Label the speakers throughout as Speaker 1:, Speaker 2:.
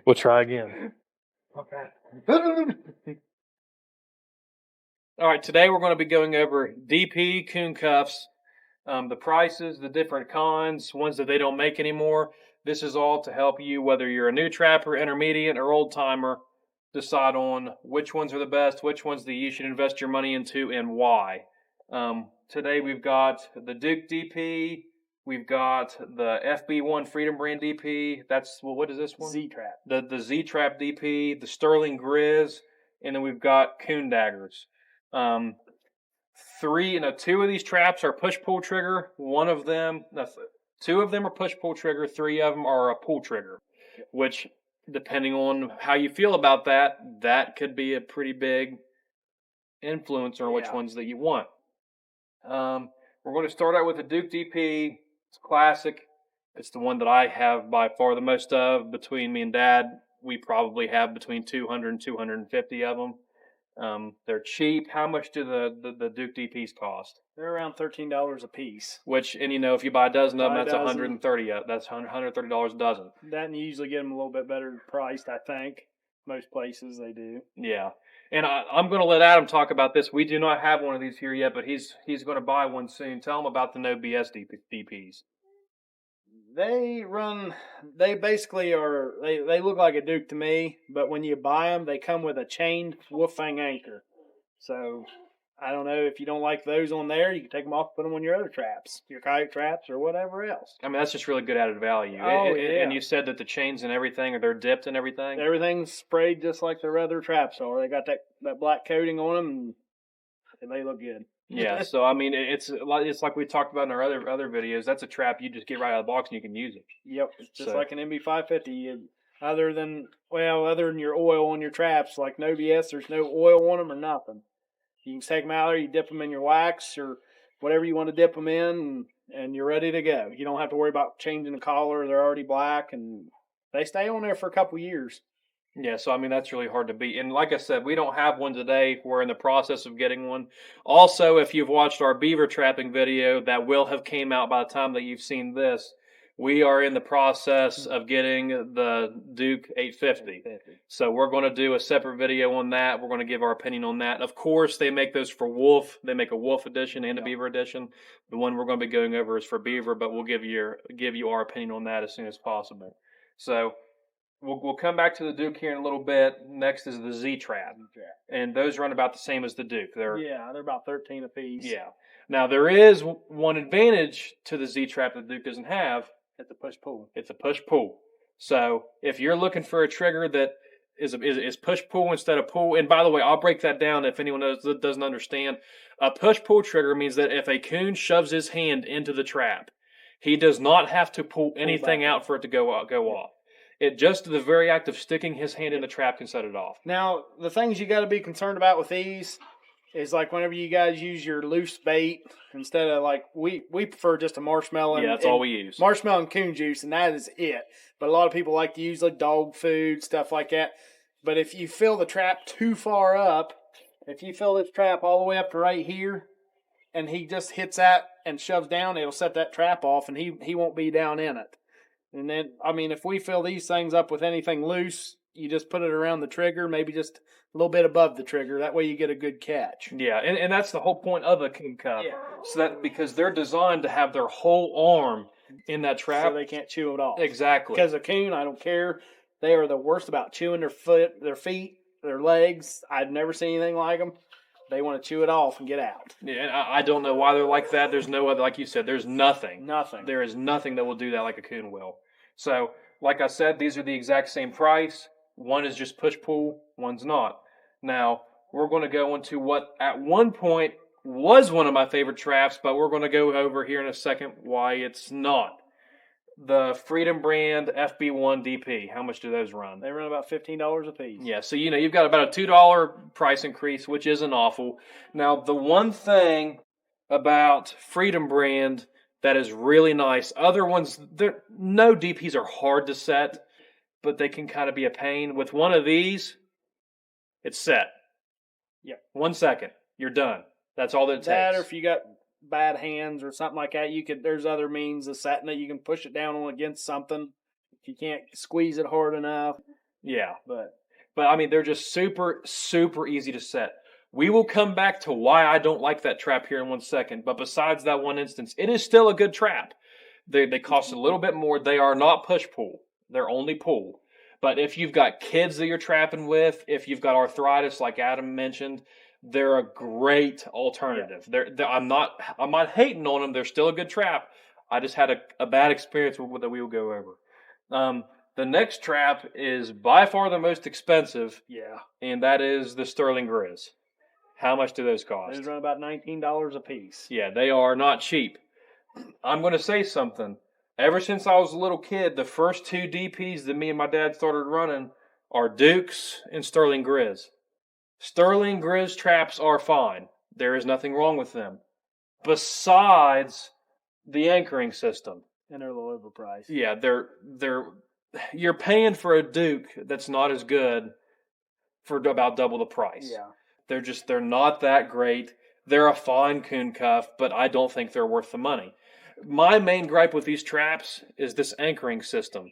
Speaker 1: We'll try again. All right, today we're going to be going over DP Coon cuffs, the prices, the different kinds, ones that they don't make anymore. This is all to help you, whether you're a new trapper, intermediate, or old timer, decide on which ones are the best, which ones that you should invest your money into, and why. Today we've got the Duke DP, we've got the FB1 Freedom Brand DP. That's, well, what is this one?
Speaker 2: Z-Trap.
Speaker 1: The Z-Trap DP, the Sterling Grizz, and then we've got Coon daggers. Two of these traps are push-pull trigger. Two of them are push-pull trigger. Three of them are a pull trigger, which, depending on how you feel about that, that could be a pretty big influence on which ones that you want. We're going to start out with the Duke DP. It's classic. It's the one that I have by far the most of. Between me and Dad, we probably have between 200 and 250 of them. They're cheap. How much do the Duke DPs cost?
Speaker 2: They're around $13 a piece.
Speaker 1: Which, and if you buy a dozen of them, that's $130. That's $130 a dozen.
Speaker 2: That, and you usually get them a little bit better priced, I think. Most places they do.
Speaker 1: Yeah. And I'm going to let Adam talk about this. We do not have one of these here yet, but he's going to buy one soon. Tell him about the No BS DPs.
Speaker 2: They basically are, they look like a Duke to me, but when you buy them, they come with a chained wolf fang anchor. So, I don't know, if you don't like those on there, you can take them off and put them on your other traps, your kayak traps or whatever else.
Speaker 1: I mean, that's just really good added value.
Speaker 2: Yeah.
Speaker 1: And you said that the chains and everything, they're dipped and everything?
Speaker 2: Everything's sprayed just like their other traps are. They got that black coating on them, and they look good.
Speaker 1: Yeah, so I mean, it's like we talked about in our other videos. That's a trap you just get right out of the box and you can use it.
Speaker 2: Yep, it's just like an MB550. Other than your oil on your traps, like no BS, there's no oil on them or nothing. You can take them out there, you dip them in your wax or whatever you want to dip them in, and you're ready to go. You don't have to worry about changing the collar. They're already black, and they stay on there for a couple years.
Speaker 1: Yeah, so I mean, that's really hard to beat. And like I said, we don't have one today. We're in the process of getting one. Also, if you've watched our beaver trapping video, that will have came out by the time that you've seen this. We are in the process of getting the Duke 850. So we're going to do a separate video on that. We're going to give our opinion on that. Of course, they make those for wolf. They make a wolf edition and a beaver edition. The one we're going to be going over is for beaver, but we'll give you our opinion on that as soon as possible. So we'll come back to the Duke here in a little bit. Next is the Z-Trap. And those run about the same as the Duke. They're
Speaker 2: about 13 a piece.
Speaker 1: Yeah. Now, there is one advantage to the Z-Trap that the Duke doesn't have.
Speaker 2: It's a push-pull.
Speaker 1: It's a push-pull. So if you're looking for a trigger that is push-pull instead of pull, and by the way, I'll break that down if anyone doesn't understand. A push-pull trigger means that if a coon shoves his hand into the trap, he does not have to pull anything out for it to go off. It just the very act of sticking his hand in the trap can set it off.
Speaker 2: Now, the things you got to be concerned about with these is like whenever you guys use your loose bait, instead of like we prefer just a marshmallow.
Speaker 1: Yeah, that's all we use.
Speaker 2: Marshmallow and coon juice, and that is it. But a lot of people like to use like dog food, stuff like that. But if you fill the trap too far up, if you fill this trap all the way up to right here, and he just hits that and shoves down, it'll set that trap off, and he won't be down in it. And then, I mean, if we fill these things up with anything loose, you just put it around the trigger, maybe just a little bit above the trigger. That way you get a good catch.
Speaker 1: Yeah, and that's the whole point of a coon cuff. Yeah. So that because they're designed to have their whole arm in that trap.
Speaker 2: So they can't chew it off.
Speaker 1: Exactly.
Speaker 2: Because a coon, I don't care. They are the worst about chewing their feet, their legs. I've never seen anything like them. They want to chew it off and get out.
Speaker 1: Yeah, and I don't know why they're like that. There's no other, like you said, there's nothing.
Speaker 2: Nothing.
Speaker 1: There is nothing that will do that like a coon will. So, like I said, these are the exact same price. One is just push-pull, one's not. Now, we're going to go into what at one point was one of my favorite traps, but we're going to go over here in a second why it's not. The Freedom Brand FB1 DP. How much do those run?
Speaker 2: They run about $15 a piece.
Speaker 1: Yeah, so you've got about a $2 price increase, which isn't awful. Now, the one thing about Freedom Brand that is really nice, other ones, no DPs are hard to set, but they can kind of be a pain. With one of these, it's set.
Speaker 2: Yeah.
Speaker 1: 1 second, you're done. That's all that it takes.
Speaker 2: That, or if you got bad hands or something like that, there's other means of setting it. You can push it down on against something. If you can't squeeze it hard enough,
Speaker 1: Yeah.
Speaker 2: But
Speaker 1: I mean, they're just super, super easy to set. We will come back to why I don't like that trap here in 1 second. But besides that one instance, it is still a good trap. They cost a little bit more. They are not push pull. They're only pull. But if you've got kids that you're trapping with, if you've got arthritis, like Adam mentioned, they're a great alternative. I'm not hating on them. They're still a good trap. I just had a bad experience with that we will go over. The next trap is by far the most expensive.
Speaker 2: Yeah.
Speaker 1: And that is the Sterling Grizz. How much do those cost?
Speaker 2: Those run about $19 a piece.
Speaker 1: Yeah, they are not cheap. I'm going to say something. Ever since I was a little kid, the first two DPs that me and my dad started running are Dukes and Sterling Grizz. Sterling Grizz traps are fine. There is nothing wrong with them. Besides the anchoring system.
Speaker 2: And they're a little overpriced.
Speaker 1: Yeah, you're paying for a Duke that's not as good for about double the price.
Speaker 2: Yeah.
Speaker 1: They're not that great. They're a fine coon cuff, but I don't think they're worth the money. My main gripe with these traps is this anchoring system.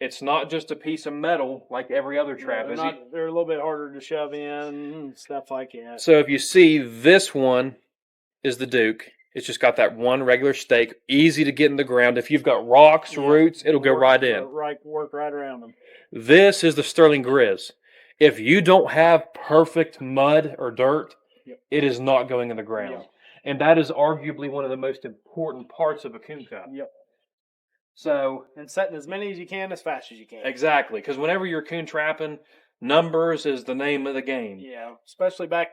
Speaker 1: It's not just a piece of metal like every other trap.
Speaker 2: They're a little bit harder to shove in and stuff like that.
Speaker 1: So if you see, this one is the Duke. It's just got that one regular stake, easy to get in the ground. If you've got rocks, roots, it'll go right in.
Speaker 2: Work right around them.
Speaker 1: This is the Sterling Grizz. If you don't have perfect mud or dirt, it is not going in the ground.
Speaker 2: Yep.
Speaker 1: And that is arguably one of the most important parts of a coon cup.
Speaker 2: Yep.
Speaker 1: So,
Speaker 2: and setting as many as you can as fast as you can.
Speaker 1: Exactly, because whenever you're coon trapping, numbers is the name of the game.
Speaker 2: Yeah, especially back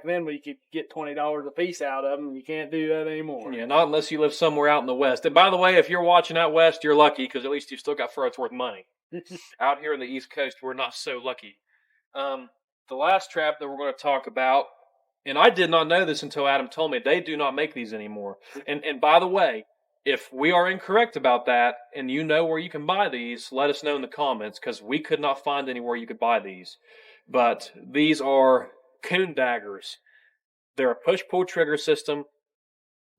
Speaker 2: then when you could get $20 a piece out of them. You can't do that anymore.
Speaker 1: Yeah, not unless you live somewhere out in the West. And by the way, if you're watching out West, you're lucky because at least you've still got fur that's worth money. Out here in the East Coast, we're not so lucky. The last trap that we're going to talk about, and I did not know this until Adam told me, they do not make these anymore. And by the way, if we are incorrect about that and you know where you can buy these, let us know in the comments because we could not find anywhere you could buy these. But these are Coon daggers. They're a push-pull trigger system.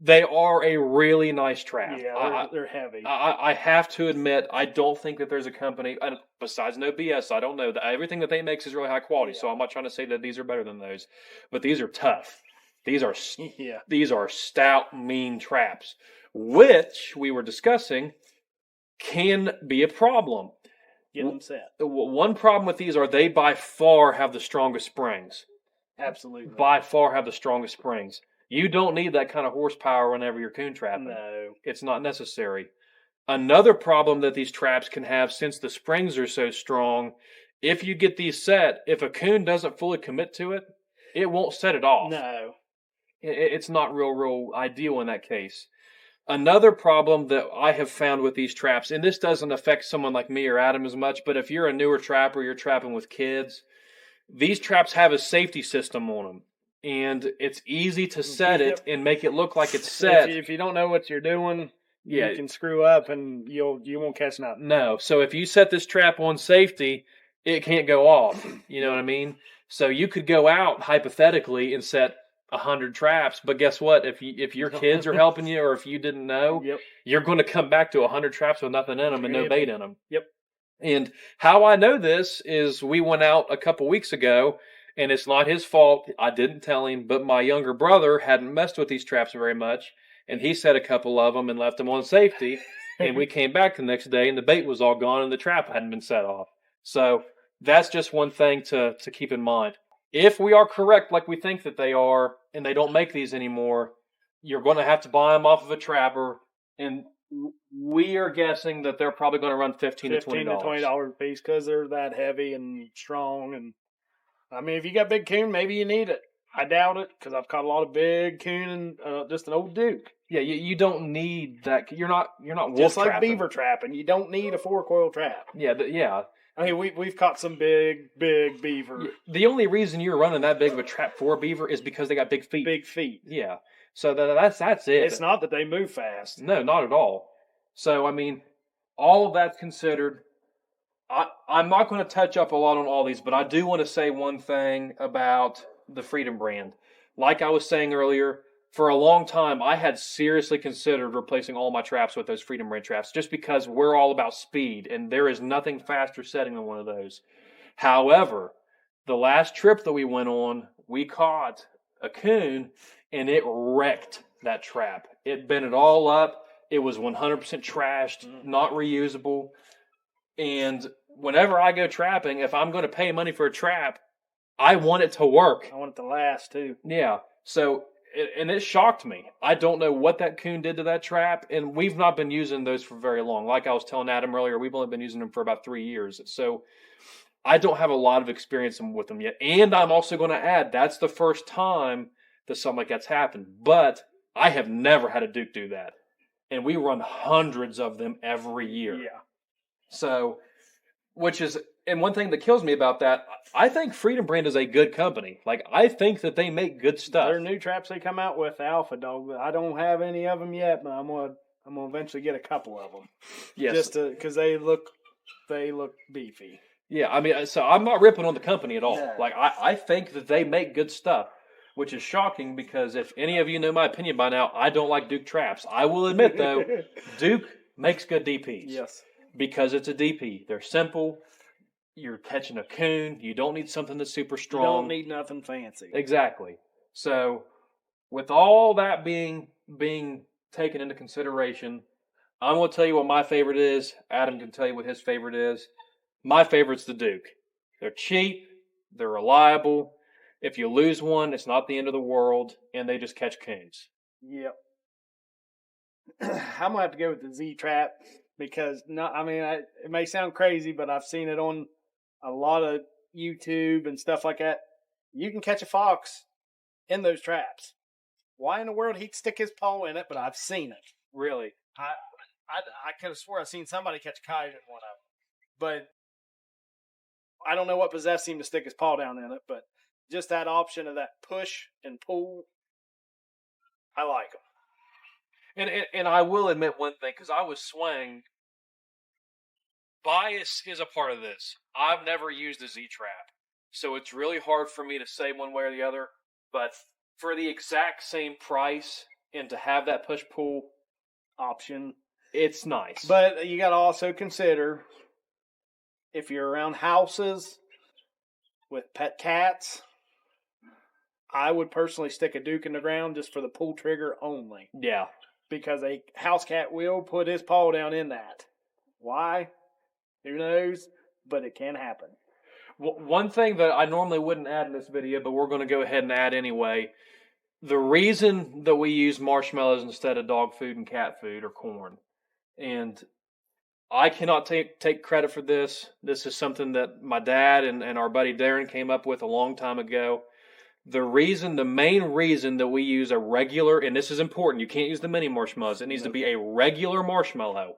Speaker 1: They are a really nice trap.
Speaker 2: Yeah, they're heavy.
Speaker 1: I have to admit, I don't think that there's a company, besides no BS, I don't know, that everything that they make is really high quality, so I'm not trying to say that these are better than those. But these are tough. These are stout, mean traps, which we were discussing can be a problem.
Speaker 2: Get them set.
Speaker 1: One problem with these are they by far have the strongest springs.
Speaker 2: Absolutely.
Speaker 1: By far have the strongest springs. You don't need that kind of horsepower whenever you're coon trapping.
Speaker 2: No.
Speaker 1: It's not necessary. Another problem that these traps can have, since the springs are so strong, if you get these set, if a coon doesn't fully commit to it, it won't set it off.
Speaker 2: No.
Speaker 1: It's not real ideal in that case. Another problem that I have found with these traps, and this doesn't affect someone like me or Adam as much, but if you're a newer trapper, you're trapping with kids, these traps have a safety system on them. And it's easy to set it and make it look like it's set.
Speaker 2: If you don't know what you're doing, you can screw up and you won't catch nothing.
Speaker 1: No. So if you set this trap on safety, it can't go off. You know what I mean? So you could go out, hypothetically, and set 100 traps, but guess what? If your kids are helping you or if you didn't know, you're going to come back to 100 traps with nothing in them and no bait in them.
Speaker 2: Yep.
Speaker 1: And how I know this is we went out a couple weeks ago, and it's not his fault. I didn't tell him, but my younger brother hadn't messed with these traps very much, and he set a couple of them and left them on safety. And we came back the next day, and the bait was all gone, and the trap hadn't been set off. So that's just one thing to keep in mind. If we are correct, like we think that they are, and they don't make these anymore, you're going to have to buy them off of a trapper, and we are guessing that they're probably going to run $15 to $20
Speaker 2: a piece because they're that heavy and strong. And I mean, if you got big coon, maybe you need it. I doubt it because I've caught a lot of big coon and just an old Duke.
Speaker 1: Yeah, you don't need that. You're not wolf
Speaker 2: just like
Speaker 1: trapping.
Speaker 2: Beaver trapping. You don't need a 4-coil trap.
Speaker 1: Yeah.
Speaker 2: I mean, we've caught some big beaver.
Speaker 1: The only reason you're running that big of a trap for beaver is because they got big feet.
Speaker 2: Big feet.
Speaker 1: Yeah. So that's it.
Speaker 2: It's not that they move fast.
Speaker 1: No, not at all. So, I mean, all of that considered, I'm not going to touch up a lot on all these, but I do want to say one thing about the Freedom brand. Like I was saying earlier, for a long time, I had seriously considered replacing all my traps with those Freedom Brand traps just because we're all about speed, and there is nothing faster setting than one of those. However, the last trip that we went on, we caught a coon, and it wrecked that trap. It bent it all up. It was 100% trashed, not reusable. And whenever I go trapping, if I'm going to pay money for a trap, I want it to work.
Speaker 2: I want it to last, too.
Speaker 1: Yeah. So, and it shocked me. I don't know what that coon did to that trap, and we've not been using those for very long. Like I was telling Adam earlier, we've only been using them for about 3 years. So I don't have a lot of experience with them yet. And I'm also going to add, that's the first time that something like that's happened. But I have never had a Duke do that. And we run hundreds of them every year.
Speaker 2: Yeah.
Speaker 1: So, which is, and one thing that kills me about that, I think Freedom Brand is a good company. Like, I think that they make good stuff.
Speaker 2: Their new traps they come out with, the Alpha Dog, I don't have any of them yet, but I'm gonna eventually get a couple of them.
Speaker 1: Yes.
Speaker 2: Just because they look beefy.
Speaker 1: Yeah, I mean, so I'm not ripping on the company at all.
Speaker 2: No.
Speaker 1: Like, I think that they make good stuff, which is shocking because if any of you know my opinion by now, I don't like Duke traps. I will admit, though, Duke makes good DPs.
Speaker 2: Yes.
Speaker 1: Because it's a DP. They're simple. You're catching a coon. You don't need something that's super strong.
Speaker 2: You don't need nothing fancy.
Speaker 1: Exactly. So, with all that being taken into consideration, I'm going to tell you what my favorite is. Adam can tell you what his favorite is. My favorite's the Duke. They're cheap. They're reliable. If you lose one, it's not the end of the world, and they just catch coons.
Speaker 2: Yep. I'm gonna have to go with the Z trap because it may sound crazy, but I've seen it on a lot of YouTube and stuff like that. You can catch a fox in those traps. Why in the world he'd stick his paw in it? But I've seen it.
Speaker 1: Really?
Speaker 2: I could have swore I've seen somebody catch a coyote in one of them, but I don't know what possessed him to stick his paw down in it. But just that option of that push and pull, I like them.
Speaker 1: And I will admit one thing, because I was swaying. Bias is a part of this. I've never used a Z-trap, so it's really hard for me to say one way or the other. But for the exact same price and to have that push-pull
Speaker 2: Option.
Speaker 1: it's nice.
Speaker 2: But you got to also consider if you're around houses with pet cats, I would personally stick a Duke in the ground just for the pull trigger only.
Speaker 1: Yeah.
Speaker 2: Because a house cat will put his paw down in that. Why? Who knows? But it can happen.
Speaker 1: Well, one thing that I normally wouldn't add in this video, but we're going to go ahead and add anyway. The reason that we use marshmallows instead of dog food and cat food or corn, and I cannot take credit for this. This is something that my dad and our buddy Darren came up with a long time ago. The main reason that we use a regular, and this is important, you can't use the mini marshmallows. It needs to be a regular marshmallow.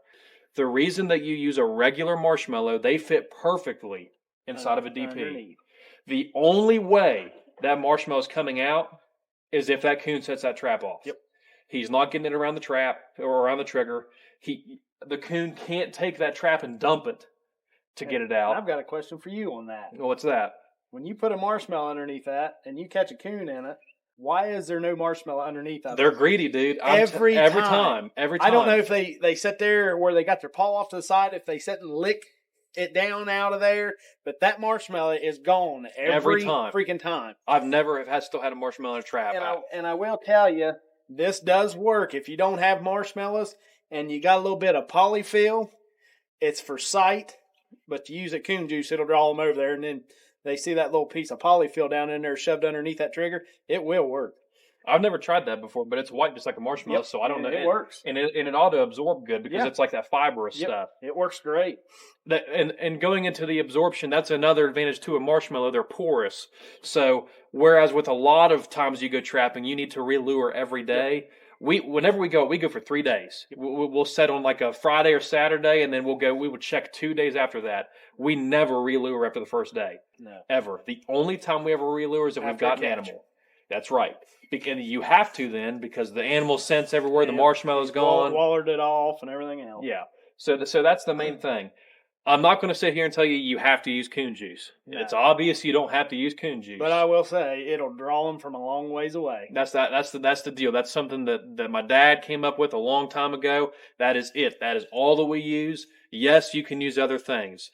Speaker 1: The reason that you use a regular marshmallow, they fit perfectly inside of a DP.
Speaker 2: Underneath.
Speaker 1: The only way that marshmallow is coming out is if that coon sets that trap off.
Speaker 2: Yep.
Speaker 1: He's not getting it around the trap or around the trigger. The coon can't take that trap and dump it to get it out.
Speaker 2: I've got a question for you on that.
Speaker 1: What's that?
Speaker 2: When you put a marshmallow underneath that and you catch a coon in it, why is there no marshmallow underneath of it?
Speaker 1: They're greedy, dude.
Speaker 2: Every
Speaker 1: time.
Speaker 2: I don't know if they sit there where they got their paw off to the side, if they sit and lick it down out of there, but that marshmallow is gone every
Speaker 1: time.
Speaker 2: Freaking time.
Speaker 1: I've never still had a marshmallow in a trap.
Speaker 2: And I will tell you, this does work. If you don't have marshmallows and you got a little bit of polyfill, it's for sight, but you use a coon juice, it'll draw them over there, and then they see that little piece of polyfill down in there shoved underneath that trigger, it will work.
Speaker 1: I've never tried that before, but it's white just like a marshmallow, so I don't know.
Speaker 2: It works.
Speaker 1: And it ought to absorb good because it's like that fibrous stuff.
Speaker 2: It works great.
Speaker 1: And going into the absorption, that's another advantage to a marshmallow. They're porous. So whereas with a lot of times you go trapping, you need to relure every day. Whenever we go for 3 days. We'll set on like a Friday or Saturday, and then we would check 2 days after that. We never relure after the first day.
Speaker 2: No.
Speaker 1: Ever. The only time we ever relure is if we've got an animal. That's right. And you have to then, because the animal sense everywhere the marshmallow's gone.
Speaker 2: Wallered it off and everything else.
Speaker 1: Yeah. So that's the main thing. I'm not going to sit here and tell you you have to use coon juice.
Speaker 2: No.
Speaker 1: It's obvious you don't have to use coon juice.
Speaker 2: But I will say it'll draw them from a long ways away.
Speaker 1: That's the deal. That's something that my dad came up with a long time ago. That is it. That is all that we use. Yes, you can use other things,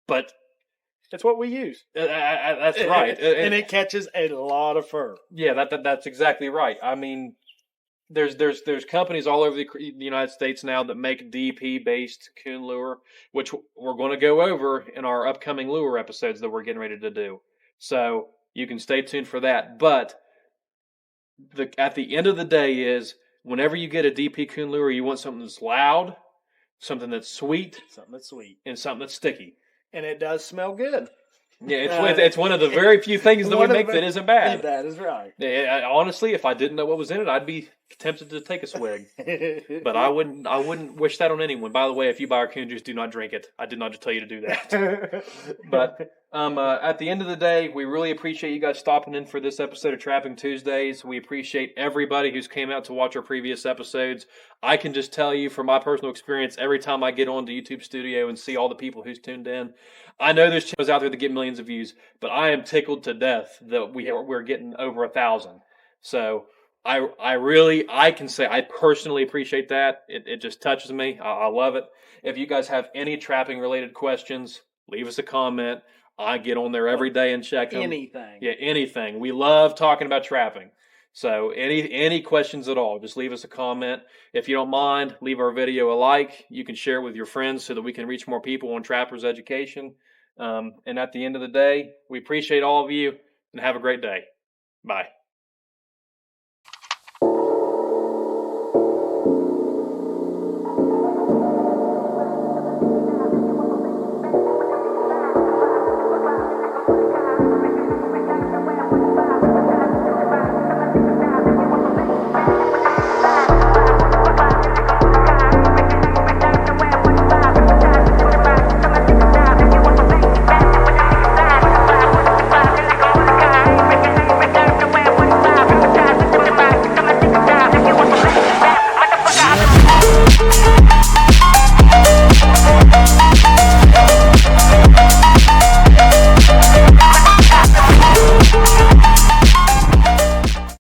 Speaker 1: but
Speaker 2: it's what we use.
Speaker 1: That's right,
Speaker 2: and it catches a lot of fur.
Speaker 1: Yeah, that's exactly right. I mean, there's companies all over the United States now that make DP based coon lure, which we're going to go over in our upcoming lure episodes that we're getting ready to do. So you can stay tuned for that. But at the end of the day is whenever you get a DP coon lure, you want something that's loud, something that's sweet, and something that's sticky.
Speaker 2: And it does smell good.
Speaker 1: Yeah, it's one of the very few things that we make that isn't bad.
Speaker 2: That is right.
Speaker 1: Honestly, if I didn't know what was in it, I'd be tempted to take a swig. But I wouldn't wish that on anyone. By the way, if you buy our coon juice, do not drink it. I did not just tell you to do that. But at the end of the day, we really appreciate you guys stopping in for this episode of Trapping Tuesdays. We appreciate everybody who's came out to watch our previous episodes. I can just tell you from my personal experience, every time I get on to YouTube Studio and see all the people who's tuned in, I know there's channels out there that get millions of views, but I am tickled to death that we're getting over 1,000. So I can say I personally appreciate that. It just touches me. I love it. If you guys have any trapping related questions, leave us a comment. I get on there every day and check them.
Speaker 2: Anything.
Speaker 1: Yeah, anything. We love talking about trapping. So any questions at all, just leave us a comment. If you don't mind, leave our video a like. You can share it with your friends so that we can reach more people on Trappers Education. And at the end of the day, we appreciate all of you and have a great day. Bye.